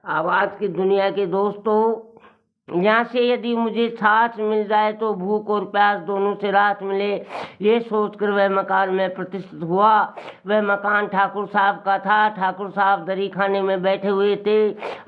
आवाज़ की दुनिया के दोस्तों, यहाँ से यदि मुझे छाछ मिल जाए तो भूख और प्यास दोनों से राहत मिले, ये सोचकर वह मकान में प्रतिष्ठित हुआ। वह मकान ठाकुर साहब का था। ठाकुर साहब दरी खाने में बैठे हुए थे।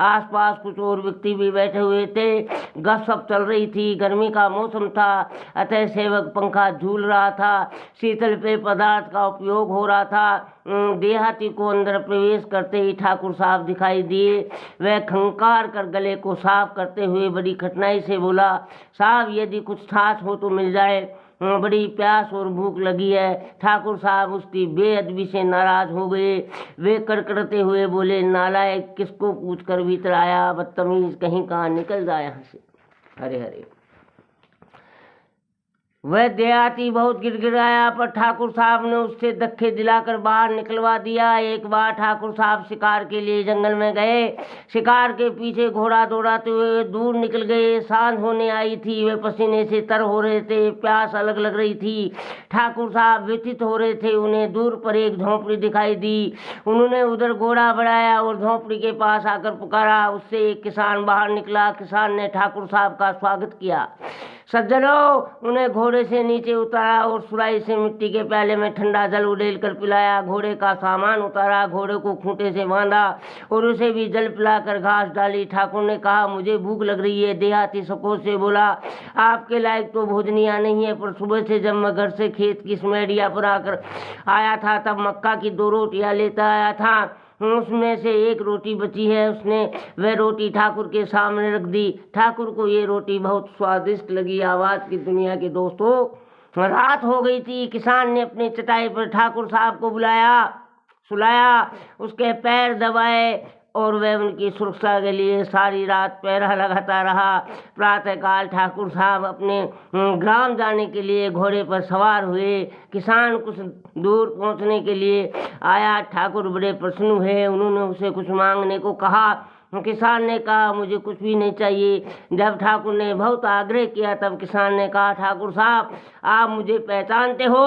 आसपास कुछ और व्यक्ति भी बैठे हुए थे। गपशप चल रही थी। गर्मी का मौसम था, अतः सेवक पंखा झूल रहा था। शीतल पेय पदार्थ का उपयोग हो रहा था। देहाती को अंदर प्रवेश करते ही ठाकुर साहब दिखाई दिए। वह खंकार कर गले को साफ करते हुए बड़ी कठिनाई से बोला, साहब यदि कुछ छाछ हो तो मिल जाए, बड़ी प्यास और भूख लगी है। ठाकुर साहब उसकी बेअदबी से नाराज हो गए। वे कड़कड़ाते हुए बोले, नालायक, किसको पूछ कर भीतर आया, बदतमीज कहीं कहाँ, निकल जाए यहाँ से। हरे हरे। वह देहाती बहुत गिड़गिड़ाया, पर ठाकुर साहब ने उससे धक्के दिलाकर बाहर निकलवा दिया। एक बार ठाकुर साहब शिकार के लिए जंगल में गए। शिकार के पीछे घोड़ा दौड़ाते हुए दूर निकल गए। सांझ होने आई थी। वे पसीने से तर हो रहे थे। प्यास अलग लग रही थी। ठाकुर साहब व्यथित हो रहे थे। उन्हें दूर पर एक झोंपड़ी दिखाई दी। उन्होंने उधर घोड़ा बढ़ाया और झोंपड़ी के पास आकर पुकारा। उससे एक किसान बाहर निकला। किसान ने ठाकुर साहब का स्वागत किया। सज्जनों, उन्हें घोड़े से नीचे उतारा और सुराही से मिट्टी के प्याले में ठंडा जल उड़ेल कर पिलाया। घोड़े का सामान उतारा, घोड़े को खूंटे से बांधा और उसे भी जल पिलाकर घास डाली। ठाकुर ने कहा, मुझे भूख लग रही है। देहाती संकोच से बोला, आपके लायक तो भोजनिया नहीं है, पर सुबह से जब मैं घर से खेत की स्मेडिया पर आकर आया था तब मक्का की 2 रोटियां लेता आया था। उसमें से एक रोटी बची है। उसने वह रोटी ठाकुर के सामने रख दी। ठाकुर को ये रोटी बहुत स्वादिष्ट लगी। आवाज़ की दुनिया के दोस्तों, रात हो गई थी। किसान ने अपनी चटाई पर ठाकुर साहब को बुलाया, सुलाया, उसके पैर दबाए और वह उनकी सुरक्षा के लिए सारी रात पहरा लगाता रहा। प्रातःकाल ठाकुर साहब अपने ग्राम जाने के लिए घोड़े पर सवार हुए। किसान कुछ दूर पहुंचने के लिए आया। ठाकुर बड़े प्रसन्न हुए। उन्होंने उसे कुछ मांगने को कहा। किसान ने कहा, मुझे कुछ भी नहीं चाहिए। जब ठाकुर ने बहुत आग्रह किया तब किसान ने कहा, ठाकुर साहब, आप मुझे पहचानते हो?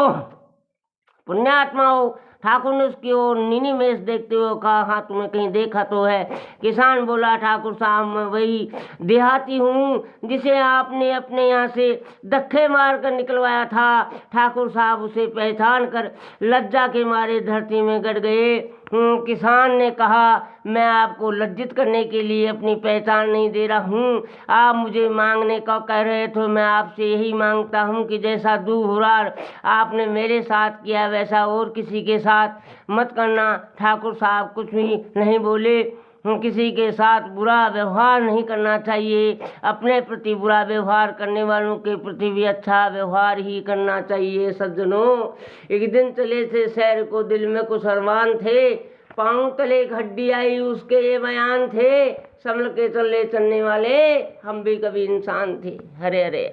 पुण्यात्मा हो। ठाकुर ने उसकी ओर नीनी मेष देखते हुए कहा, हाँ, तुम्हें कहीं देखा तो है। किसान बोला, ठाकुर साहब, मैं वही देहाती हूँ जिसे आपने अपने यहाँ से धक्के मार कर निकलवाया था। ठाकुर साहब उसे पहचान कर लज्जा के मारे धरती में गड़ गए। किसान ने कहा, मैं आपको लज्जित करने के लिए अपनी पहचान नहीं दे रहा हूँ। आप मुझे मांगने का कह रहे थे, मैं आपसे यही मांगता हूँ कि जैसा दुर्व्यवहार आपने मेरे साथ किया वैसा और किसी के साथ मत करना। ठाकुर साहब कुछ भी नहीं बोले। किसी के साथ बुरा व्यवहार नहीं करना चाहिए। अपने प्रति बुरा व्यवहार करने वालों के प्रति भी अच्छा व्यवहार ही करना चाहिए। सज्जनों, एक दिन चले थे शहर को, दिल में कुछ अरमान थे। पाँव तले एक हड्डी आई, उसके ये बयान थे, संभल के चले चलने वाले हम भी कभी इंसान थे। हरे हरे।